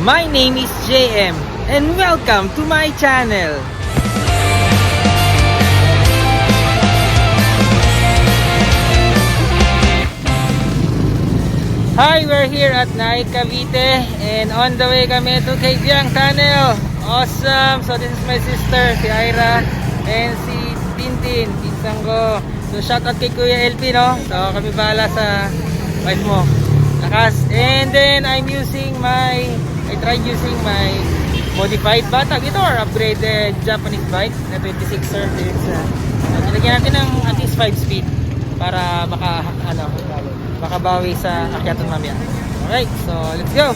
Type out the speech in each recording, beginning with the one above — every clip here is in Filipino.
My name is JM and welcome to my channel. Hi, we're here at Naik, Cavite and on the way kami to Kabyang Tunnel. Awesome! So this is my sister, si Ira, and si Tintin, pinsang ko. So shout out kay Kuya LP, no? So kami bahala sa wife mo. Lakas. And then I tried using my modified Bata ito or upgraded Japanese bike na 26er. Nilagyan natin ng at least 5 speed para makabawi sa akyatan mamaya. Alright, so let's go!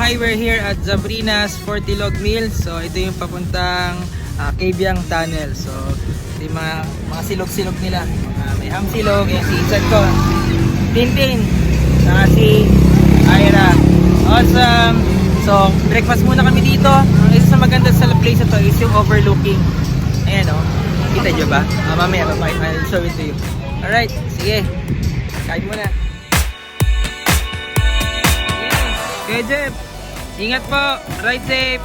Hi, we're here at Zabrina's Fortilog Mill. So ito yung papuntang Kabyang Tunnel. So ito yung mga silog-silog nila. May hamsilog, yung si Isan ko, Tintin, saka si Ira. Awesome! So breakfast muna kami dito. Ang isa sa maganda sa place ito is yung overlooking. Ayan o, kita nyo ba? Mamaya I'll show it to you. Alright, sige, kain muna. Okay, Jeff! Ingat po, ride safe.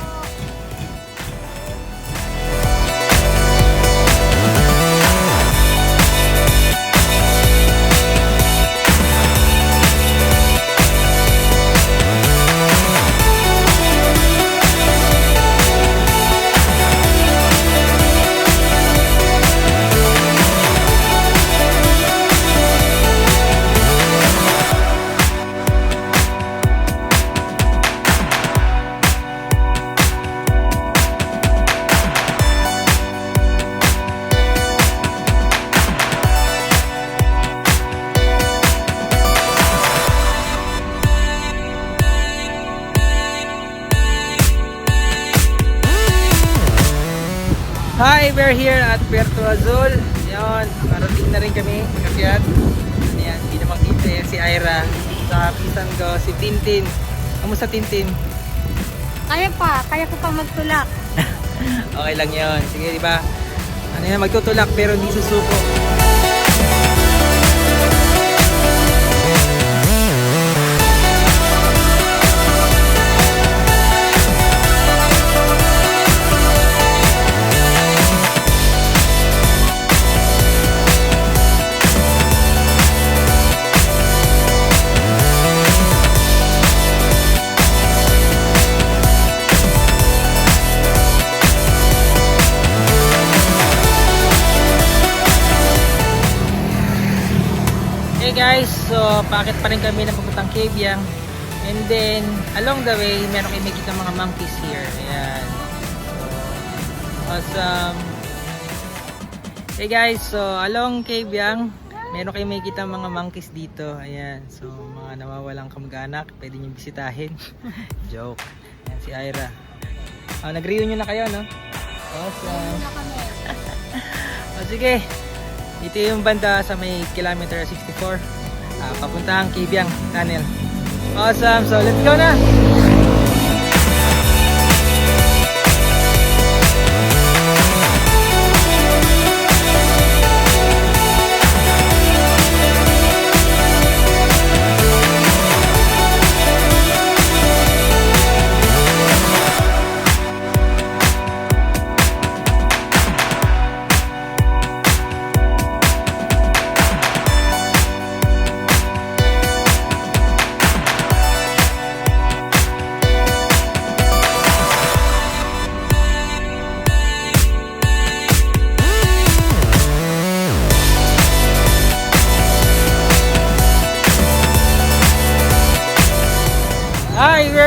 Hi, we're here at Puerto Azul. Ayan, parating na rin kami pagkakyat. Ayan, hindi naman kita yan si Ira. Sa pisan ko, si Tintin. Kamusta Tintin? Kaya ko pa magtulak. Okay lang yun. Sige, di ba? Ano yan, magtutulak pero hindi susuko. Hey guys, so paakit pa rin kami ng papuntang Kabyang. And then along the way, meron kayo makikita mga monkeys here. Ayan. So awesome. Hey guys, so along Kabyang, meron kayo makikita mga monkeys dito. Ayan. So mga nawawalang kamag-anak, pwede nyo bisitahin. Joke. Ayan si Ira. Nag-reunion na kayo, no? Awesome. O sige. Ito yung banda sa may kilometer 64 papuntang Kabyang Tunnel. Awesome! So let's go na!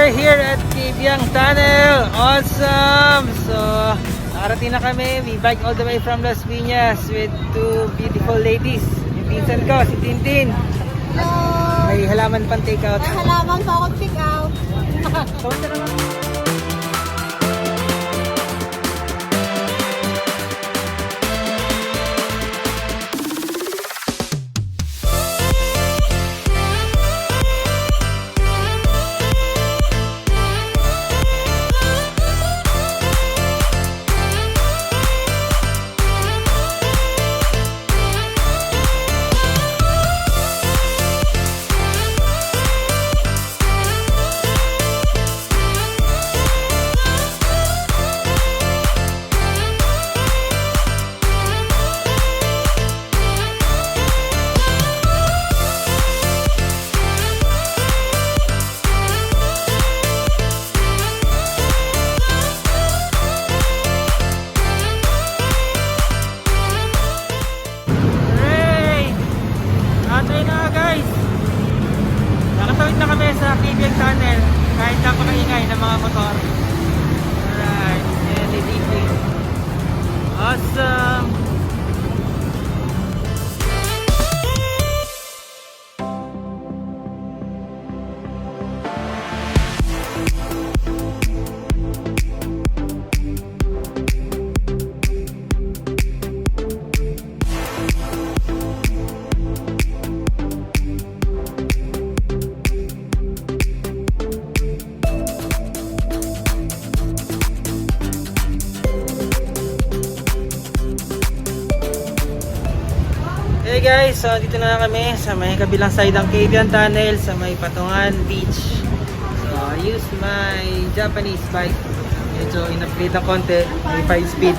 are here at Kibyang Tunnel. Awesome! So, nakarating na kami. We bike all the way from Las Piñas with two beautiful ladies. Yung pinsan ko, si Tintin. Hello! May halaman pang take out. May halaman pa akong pick out. Kamusta naman? Atay na guys! Nakatawid na kami sa Kibyang Tunnel kahit napakaingay ng mga motor. Alright, LED. Awesome! Hey guys, so dito na kami sa may kabilang side ng Kibyang Tunnel sa may Patungan Beach. So I use my Japanese bike. Medyo in-upgrade na konti, may 5 speed.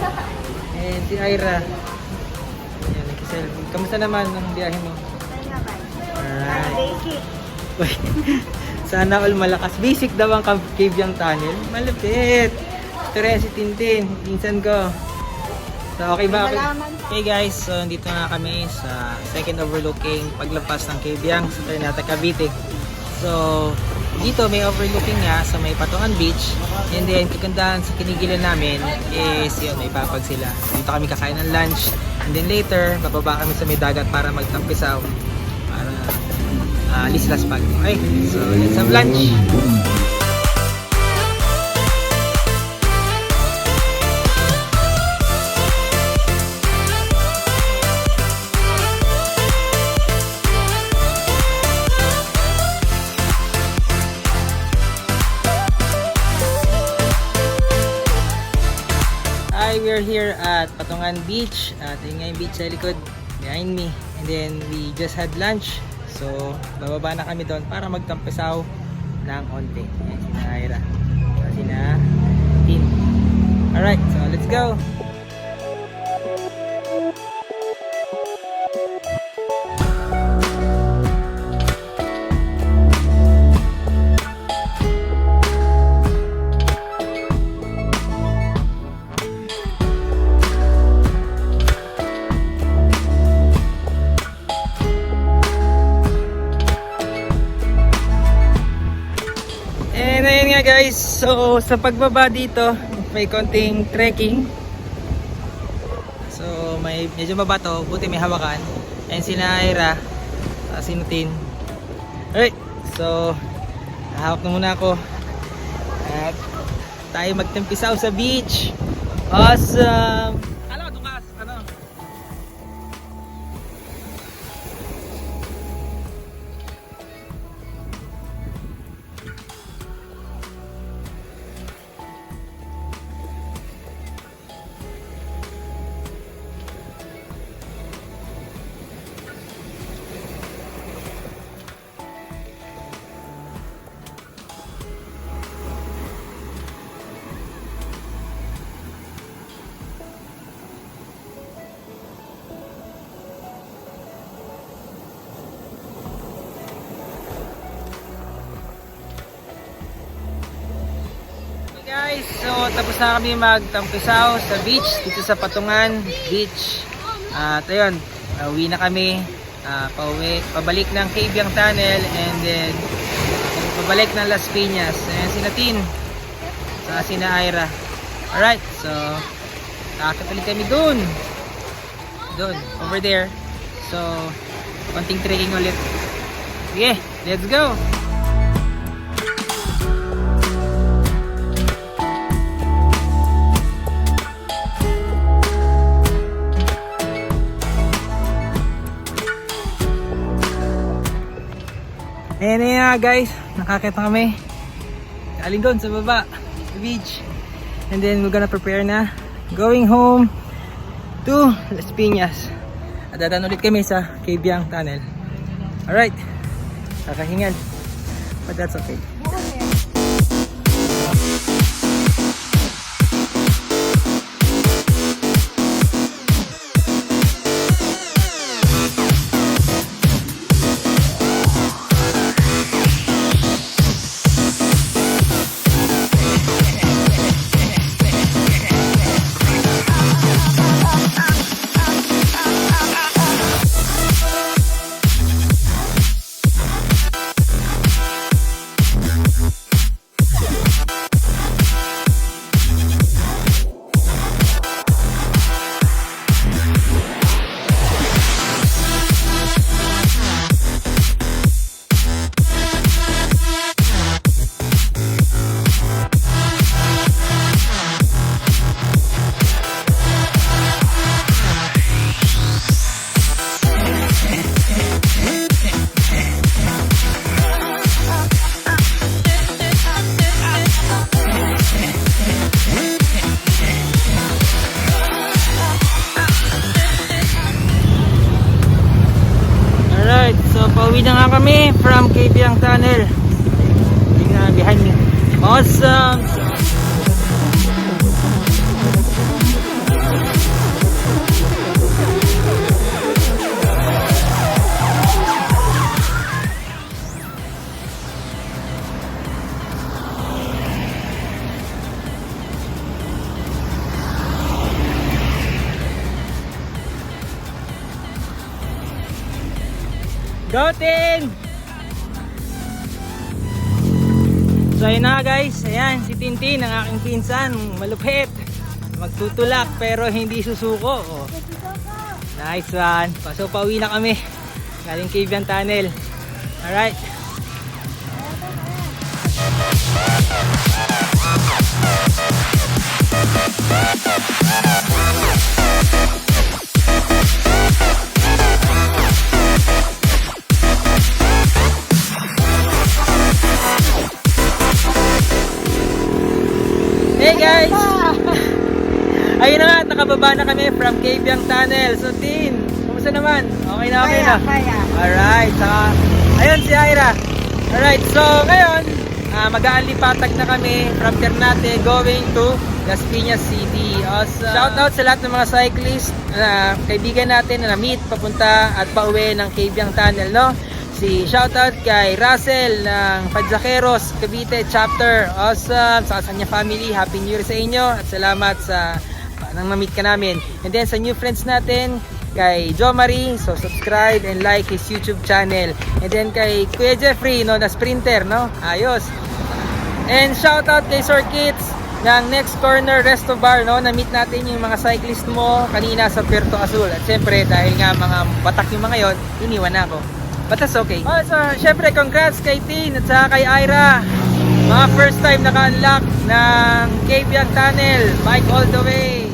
And si Ira, ayan, nag-selfie. Kamusta naman ang biyahe mo? Alright. Basic. Uy, sana all malakas. Basic daw ang Kibyang Tunnel. Malapit. Ito rin si Tintin, pinsan ko. So okay ba? Okay guys, so dito na kami sa second overlooking paglampas ng Kibyang sa Ternate, Cavite. So dito may overlooking nga sa may Patungan Beach, and then kagandahan sa kinigilan namin is yun, may papag sila. Dito kami kakain ng lunch, and then later bababa kami sa may dagat para magtampisaw para lislas pag. Okay, so let's have lunch. We're here at Patungan Beach at yun nga yung beach sa likod behind me, and then we just had lunch, so bababa na kami doon para magtampisaw ng onte. Ayan, sina Ira, sina Tin. Alright, so let's go. And ayun nga guys, so sa pagbaba dito may konting trekking. So may medyo mabato, buti may hawakan. And sina Ira, sinutin. Alright, so hawak na muna ako at tayo magtampisaw sa beach. Awesome! Alam mo, dukas, ano? Guys, so tapos na kami magtampisaw sa beach dito sa Patungan Beach. At ayun, uwi na kami, pabalik ng Kibyang Tunnel, and then babalik ng Las Piñas. Ayan si Natin. Sa sina Ira. Alright, so kakit ulit kami dun. Dun, over there. So, konting trekking ulit. Sige, let's go! Ayan na nga guys, nakakita kami. Galing doon sa baba, sa beach. And then we're gonna prepare na going home to Las Piñas. At dadaan ulit kami sa Cabiang Tunnel. Alright, kakahingal. But that's okay. Alright, so pauwi na nga kami from Cabiang Tunnel. Tingnan behind me. Awesome! Go Tin! So ayun na guys, ayan si Tintin ang aking pinsan, malupit. Magtutulak pero hindi susuko. Oh. Nice one. So pauwi na kami. Galing Cabiang Tunnel. Alright. Hey guys! Ayun na nga, nakababa na kami from Cabiang Tunnel. So Tin, kumusta naman? Okay na okay na? Kaya. Alright, saka ayun si Ira. Alright, so ngayon mag-aalipatag na kami from Ternate going to Las Piñas City. Awesome. Shout out sa lahat ng mga cyclists na kaibigan natin na na-meet papunta at pauwi ng Cabiang Tunnel, no? Shoutout kay Russell ng Padzaqueros, Cavite chapter. Awesome. Sa kanya family, Happy New Year sa inyo at salamat sa nang ma-meet ka namin. And then sa new friends natin, kay Jo Marie, so subscribe and like his YouTube channel. And then kay Kuya Jeffrey, no, na sprinter, no? Ayos. And shoutout kay Sir Kits ng Next Corner Resto Bar, no? Na-meet natin yung mga cyclist mo kanina sa Puerto Azul. At syempre, dahil nga mga batak yung mga yon, iniwan na ako. But that's okay. Oh, so, syempre, congrats kay Tin at saka kay Ira. Mga first time naka-unlock ng Cabiang Tunnel. Bike all the way.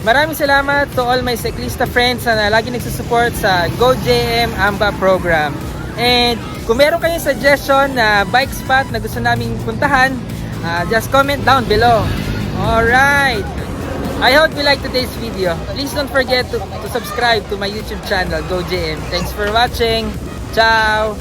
Maraming salamat to all my cyclista friends na lagi nagsusupport sa GoJM AMBA program. And kung meron kayong suggestion na bike spot na gusto naming puntahan, just comment down below. Alright. I hope you like today's video. Please don't forget to subscribe to my YouTube channel, GoJM. Thanks for watching. Ciao!